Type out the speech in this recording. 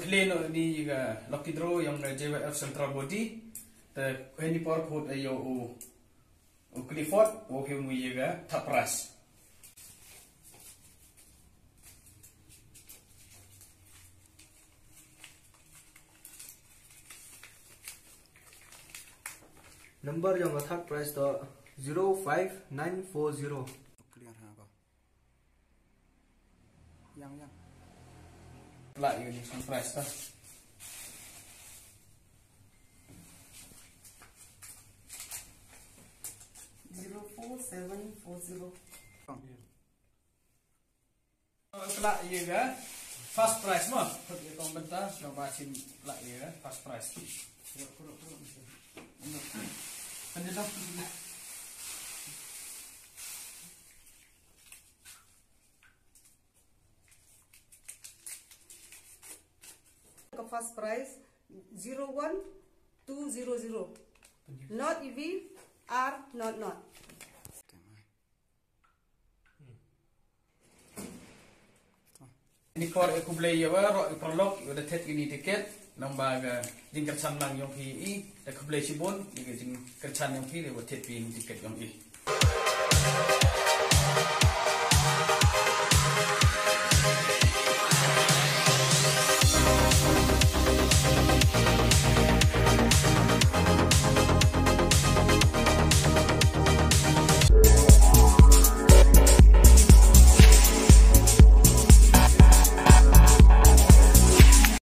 clean ni juga lucky draw yang J.Y.F central body. The any power code ayo Clifford hiu juga top price. Number yang third price to 05940. Clear ha ba. Yang. Lại ini price ta. Lại juga fast price mah. Kalau kau bentar, coba sim lại juga fast price. Penjelasan. First price 01200. Not EV, R not. Ini kor aku beli ya wah, prolog udah tet ini tiket, lembaga jingkat sanlang yang PI, aku beli sibun, jingkat san yang PI lewat tet ini tiket yang I.